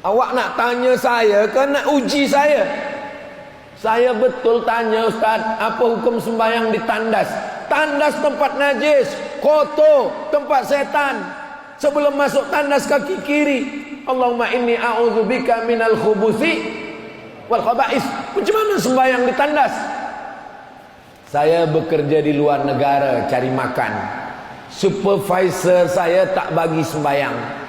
Awak nak tanya saya ke nak uji saya? Saya betul tanya Ustaz, apa hukum sembahyang di tandas? Tandas tempat najis, kotor, tempat setan. Sebelum masuk tandas kaki kiri, Allahumma inni a'udzubika minal khubuthi wal khaba'is. Macam mana sembahyang di tandas? Saya bekerja di luar negara cari makan. Supervisor saya tak bagi sembahyang.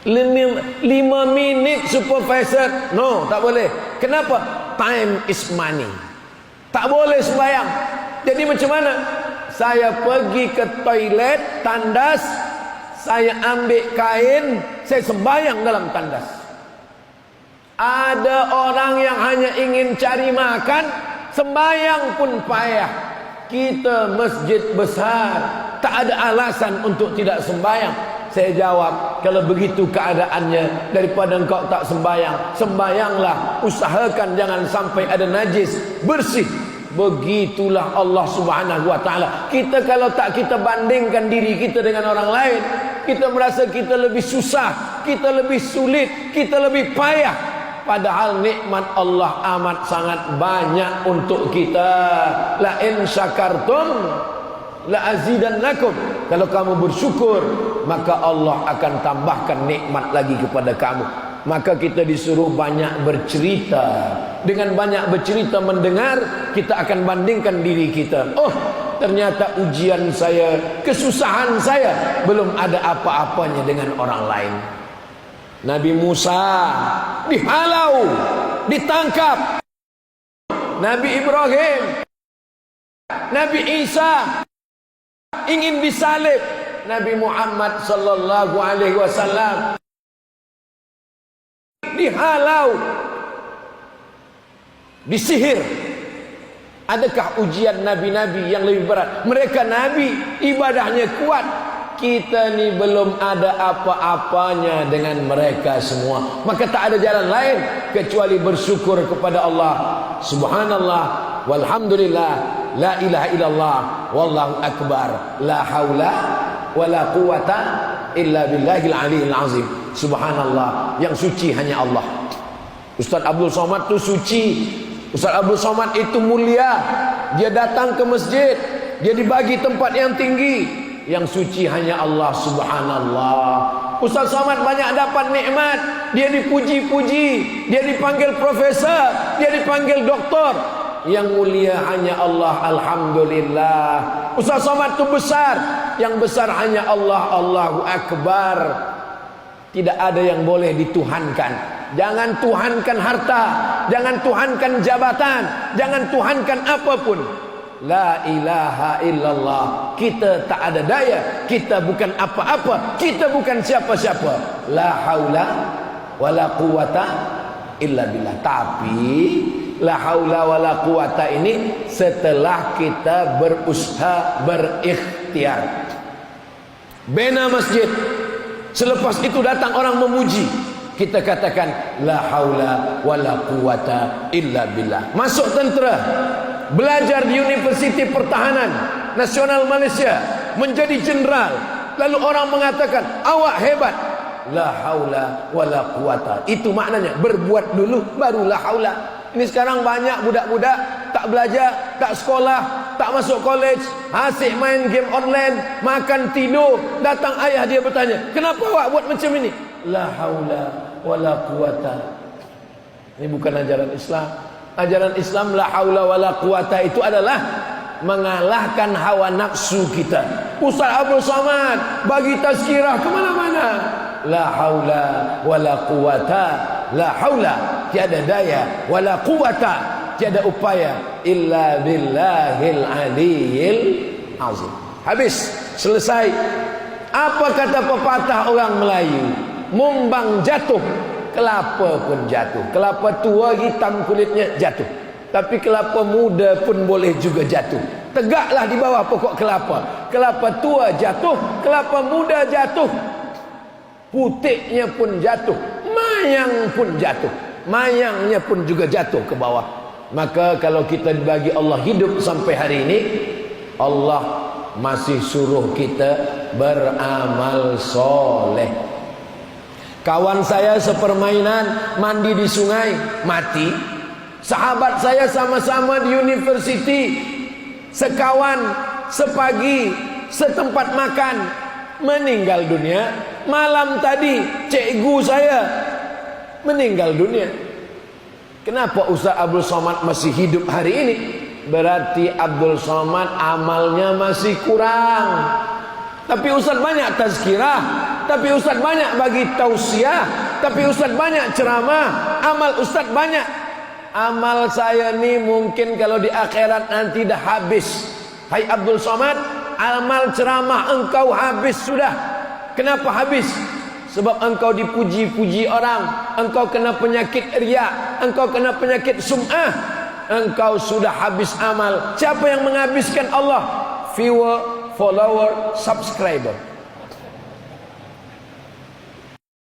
5 minit supervisor, no, tak boleh. Kenapa? Time is money. Tak boleh sembahyang. Jadi macam mana? Saya pergi ke toilet tandas, saya ambil kain, saya sembahyang dalam tandas. Ada orang yang hanya ingin cari makan, sembahyang pun payah. Kita masjid besar, tak ada alasan untuk tidak sembahyang. Saya jawab, kalau begitu keadaannya, daripada engkau tak sembahyang, sembahyanglah, usahakan jangan sampai ada najis, bersih. Begitulah Allah Subhanahu wa ta'ala. Kita kalau tak kita bandingkan diri kita dengan orang lain, kita merasa kita lebih susah, kita lebih sulit, kita lebih payah. Padahal nikmat Allah amat sangat banyak untuk kita. La in syakartum la azidannakum. Kalau kamu bersyukur, maka Allah akan tambahkan nikmat lagi kepada kamu. Maka kita disuruh banyak bercerita. Dengan banyak bercerita mendengar, kita akan bandingkan diri kita. Oh, ternyata ujian saya, kesusahan saya belum ada apa-apanya dengan orang lain. Nabi Musa dihalau, ditangkap. Nabi Ibrahim, Nabi Isa ingin disalib. Nabi Muhammad sallallahu alaihi wasallam dihalau, disihir. Adakah ujian nabi-nabi yang lebih berat? Mereka nabi, ibadahnya kuat. Kita ni belum ada apa-apanya dengan mereka semua. Maka tak ada jalan lain kecuali bersyukur kepada Allah. Subhanallah, walhamdulillah, la ilaha illallah, wallahu akbar, la haula wala quwata illa billahil aliyil azim. Subhanallah, yang suci hanya Allah. Ustaz Abdul Somad tu suci. Ustaz Abdul Somad itu mulia. Dia datang ke masjid, dia dibagi tempat yang tinggi. Yang suci hanya Allah. Subhanallah. Ustaz Somad banyak dapat nikmat. Dia dipuji-puji, dia dipanggil profesor, dia dipanggil doktor. Yang mulia hanya Allah. Alhamdulillah. Ustaz Somad itu besar. Yang besar hanya Allah. Allahu Akbar. Tidak ada yang boleh dituhankan. Jangan tuhankan harta, jangan tuhankan jabatan, jangan tuhankan apapun. La ilaha illallah. Kita tak ada daya, kita bukan apa-apa, kita bukan siapa-siapa. La haula wala quwata illa billah. Tapi la haula wala quwata ini setelah kita berusaha, berikhtiar. Bina masjid, selepas itu datang orang memuji, kita katakan la haula wala quwata illa billah. Masuk tentera, belajar di Universiti Pertahanan Nasional Malaysia, menjadi jenderal, lalu orang mengatakan awak hebat. La haula wala quwata, itu maknanya berbuat dulu baru la haula. Ini sekarang banyak budak-budak tak belajar, tak sekolah, tak masuk college, asyik main game online, makan tidur. Datang ayah dia bertanya, kenapa awak buat macam ini? La haula wala quwata. Ini bukan ajaran Islam. Ajaran Islam la haula wala quwata itu adalah mengalahkan hawa nafsu kita. Ustaz Abdul Somad bagi tazkirah ke mana-mana. La haula wala quwata, la haula tiada daya, wala quwata tiada upaya illa billahil aliyil azim. Habis, selesai. Apa kata pepatah orang Melayu? Mumbang jatuh, kelapa pun jatuh. Kelapa tua hitam kulitnya jatuh, tapi kelapa muda pun boleh juga jatuh. Tegaklah di bawah pokok kelapa. Kelapa tua jatuh, kelapa muda jatuh, putiknya pun jatuh, mayang pun jatuh, mayangnya pun juga jatuh ke bawah. Maka kalau kita dibagi Allah hidup sampai hari ini, Allah masih suruh kita beramal soleh. Kawan saya sepermainan, mandi di sungai, mati. Sahabat saya sama-sama di university, sekawan, sepagi, setempat makan, meninggal dunia. Malam tadi cikgu saya meninggal dunia. Kenapa Ustaz Abdul Somad masih hidup hari ini? Berarti Abdul Somad amalnya masih kurang. Tapi Ustaz banyak tazkirah, tapi Ustaz banyak bagi tausiah, tapi Ustaz banyak ceramah, amal Ustaz banyak. Amal saya ni mungkin kalau di akhirat nanti dah habis. Hai Abdul Somad, amal ceramah engkau habis sudah. Kenapa habis? Sebab engkau dipuji-puji orang, engkau kena penyakit riya, engkau kena penyakit sum'ah, engkau sudah habis amal. Siapa yang menghabiskan Allah? Viewer, follower, subscriber.